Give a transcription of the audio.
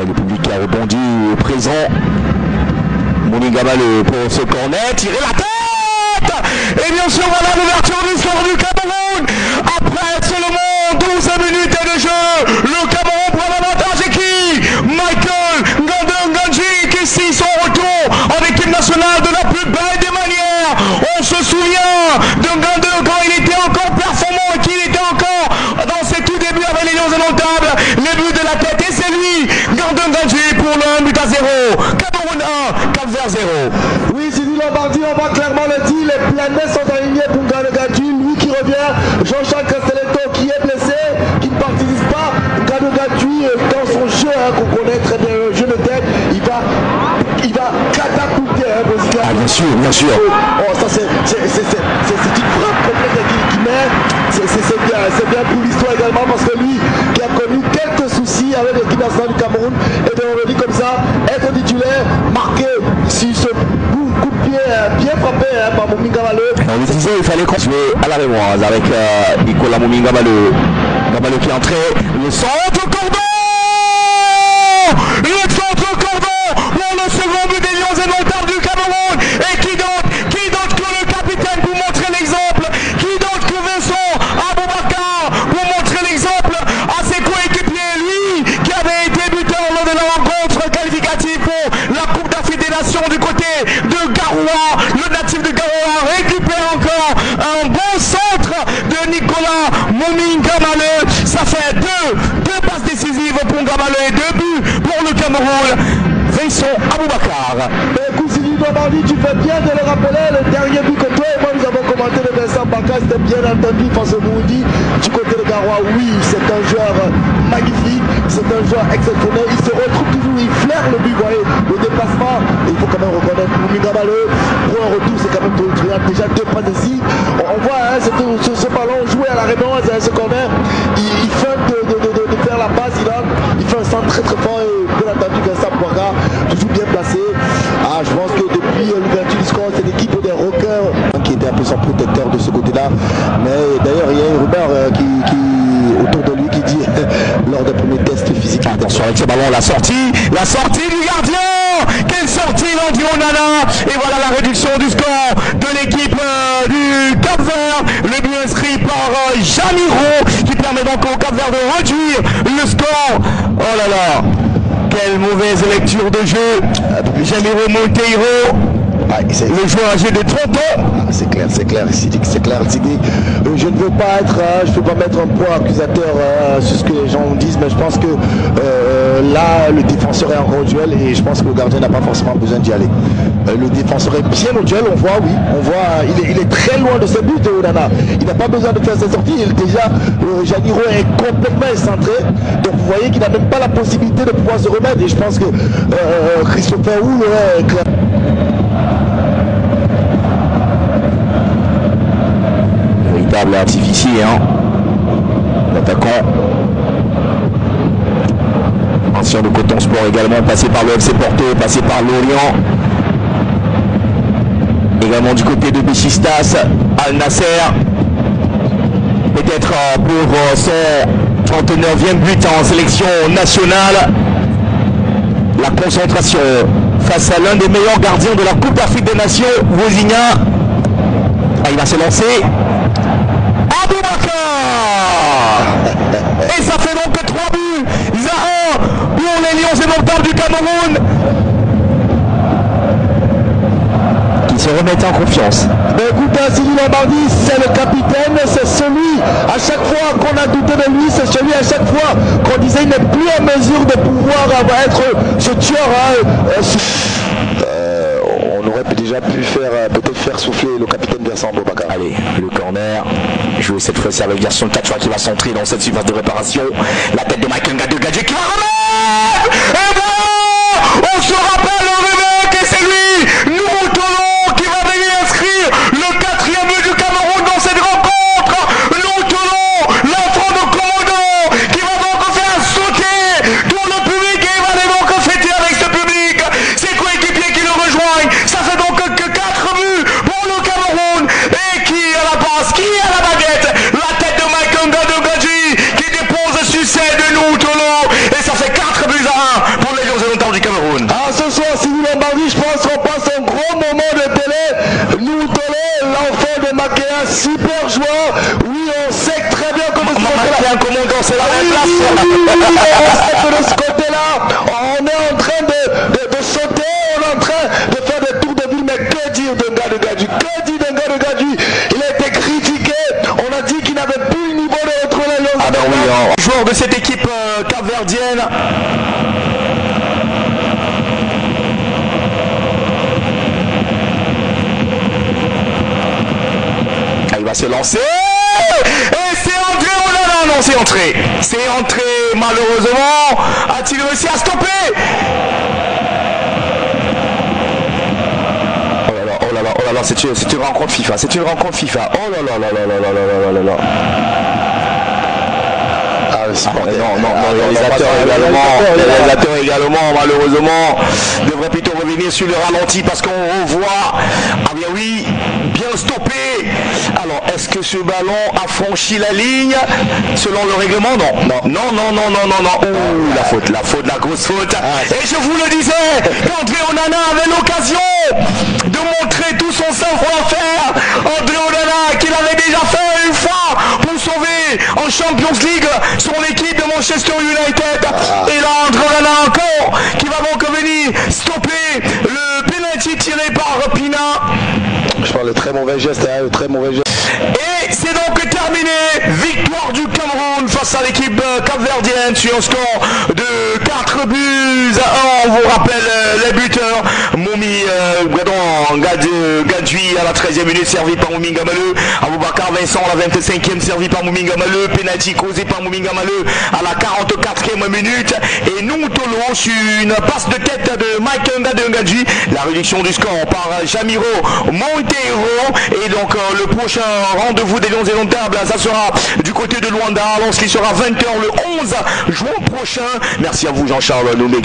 et le public qui a rebondi est présent. Moninga Malo pour ce corner, tirer la tête. Et bien sûr, voilà l'ouverture du score du Cameroun. Après seulement 12 minutes de jeu, le Cameroun prend l'avantage. Et qui? Michael Ngandou-Nganji qui signe son retour en équipe nationale de la plus belle des manières. On se souvient de Ngandou quand il était encore performant et qu'il était encore dans ses tout débuts avec les Lions indomptables. Les buts de la tête, et c'est lui, Ngandou-Nganji, pour le 1-0. Cameroun 1, Cap-Vert 0. Oui, Sylvie Lombardi, on va clairement le dire, les planètes sont alignées pour Ngandou-Nganji, lui qui revient, Jean-Charles Castelletto qui est blessé, qui ne participe pas. Ngandou-Nganji, dans son jeu, qu'on connaît très bien, le jeu de tête, il va catapulter, Ah, bien sûr, bien sûr. Oh, ça c'est une frappe complète qui met, c'est bien pour l'histoire également, parce que lui, qui a connu quelques soucis avec l'équipe nationale du Cameroun, et de revenir comme ça, être titulaire, marqué sur ce coup de pied bien frappé par Moninga Malo. On lui disait il fallait continuer à la mémoire avec Nicolas Moninga Malo. Malo qui est entré, le centre cordon. Le centre cordon pour le second but des Lions indomptables du Cameroun. Et qui d'autre que le capitaine pour montrer l'exemple, qui d'autre que Vincent Aboubakar pour montrer l'exemple à ses coéquipiers, lui qui avait été buteur lors de la rencontre qualificative pour la Coupe d'Afrique des Nations du côté de Garoua. Le natif de Garoua récupère encore un bon centre de Nicolas Moninga Malo. Ça fait deux passes décisives pour Ngamalo et 2 buts pour le Cameroun. Vincent Aboubakar. Écoute, Sylvie Lombardi, tu fais bien de le rappeler, le dernier but que toi et moi nous avons commenté de Vincent Aboubakar, c'était bien entendu face au Burundi du côté de Garoua. Oui, c'est un joueur magnifique, c'est un joueur exceptionnel, il se retrouve toujours, il flaire le but, vous voyez, le déplacement, il faut quand même reconnaître Moninga Malo, pour un retour c'est quand même déjà 2 passes ici. On voit ce ballon joué à la Réunion, ce corner, il fait de faire la passe, il fait un centre très très fort et bien entendu Vincent Aboubakar, toujours bien placé. Ah, je pense que depuis l'ouverture du score, c'est l'équipe des Rockers qui était un peu son protecteur de ce côté-là. Mais d'ailleurs, il y a un rumeur qui autour de lui qui dit lors des premiers tests physiques. Attention avec ce ballon, la sortie du gardien. Quelle sortie Landry Onana. Et voilà la réduction du score de l'équipe du Cap-Vert. Le but inscrit par Jamiro qui permet donc au Cap-Vert de réduire le score. Oh là là, quelle mauvaise lecture de jeu. Jamiro Monteiro, le joueur âgé de 30 ans. C'est clair, c'est clair, Sidi. Je ne veux pas être, je ne peux pas mettre un poids accusateur sur ce que les gens disent, mais je pense que là, le défenseur est encore au duel et je pense que le gardien n'a pas forcément besoin d'y aller. Le défenseur est bien au duel, on voit, il est très loin de ce but de Onana. Il n'a pas besoin de faire ses sorties, Jamiro est complètement excentré, donc vous voyez qu'il n'a même pas la possibilité de pouvoir se remettre et je pense que Christopher Houle est clair. Véritable artificier, hein. L'attaquant ancien de Coton Sport également, passé par le FC Porto, passé par Lorient, également du côté de Besiktas, Al Nasser, peut-être pour son 39e but en sélection nationale. La concentration face à l'un des meilleurs gardiens de la Coupe d'Afrique des Nations, Vozinha. Il va se lancer. Aboubakar. Et ça fait donc 3 buts à 1 pour les Lions indomptables du Cameroun, qui se remettent en confiance. Écoute, Sylvie Lombardi, c'est le capitaine, c'est celui, à chaque fois qu'on a douté de lui, c'est celui à chaque fois qu'on disait il n'est plus en mesure de pouvoir être ce tueur. On aurait déjà pu peut-être faire souffler le capitaine Vincent Aboubakar. Allez, le corner, joué cette fois-ci avec Gerson Kachwa qui va s'entrer dans cette surface de réparation. La tête de Michael Ngandou-Nganji qui va remettre. Et voilà, on se rappelle le remake et c'est lui, Nouveau Tolo, qui va venir inscrire le 4e but du Cameroun dans cette rencontre. Nouveau Tolo, l'enfant de Komodo, qui va donc faire sauter tout le public et il va aller donc fêter avec ce public. Ses coéquipiers qui le rejoignent. Ça fait donc que 4 buts pour le Cameroun. Et qui à la passe, qui à la baguette, la tête de Michael Ngandou-Nganji qui dépose sur celle de Nouveau Tolo. Et ça fait 4 buts super joueur. Oui, on sait très bien que de ce côté-là. Un commandant, c'est la même place. On sait que de ce côté-là, on est en train de sauter, on est en train de faire des tours de ville. Mais que dire d'un gars de Gadji? Que dire d'un gars de Gadji? Il a été critiqué. On a dit qu'il n'avait plus le niveau de retrouver la Lions. Ah ben oui, hein. Joueur de cette équipe capverdienne. Il va se lancer. Et c'est entré. Oh là là, non, c'est entré. C'est entré, malheureusement. A-t-il réussi à stopper? Oh là là, c'est une rencontre FIFA. C'est une rencontre FIFA. Oh là là là là là là là là là là. Non, les réalisateurs également, malheureusement, devraient plutôt revenir sur le ralenti parce qu'on revoit, ah bien oui, bien stoppé. Alors, est-ce que ce ballon a franchi la ligne selon le règlement? Non. Ouh, la grosse faute. Et je vous le disais, qu'André Onana avait l'occasion de montrer tout son savoir-faire. André Onana, qu'il avait déjà fait une fois pour sauver en Champions League son équipe de Manchester United. Et là, André Onana encore, qui va donc venir stopper le penalty tiré par Pina. Je parle de très mauvais geste, hein, très mauvais geste. Et c'est donc terminé. Victoire du Cameroun face à l'équipe capverdienne sur un score de 4 buts à 1. On vous rappelle les buteurs. Moumi Gadji à la 13e minute, servi par Moumi Gamaleu. Aboubakar Vincent à la 25e, servi par Moumi Gamaleu. Penalty causé par Moumi Gamaleu à la 44e minute. Et nous, Tolo, sur une passe de tête de Mike Gadji. La réduction du score par Jamiro Montero. Et donc le prochain rendez-vous des Lions Indomptables, ça sera du côté de Luanda, lorsqu'il sera 20h le 11 juin prochain. Merci à vous Jean-Charles Noumé.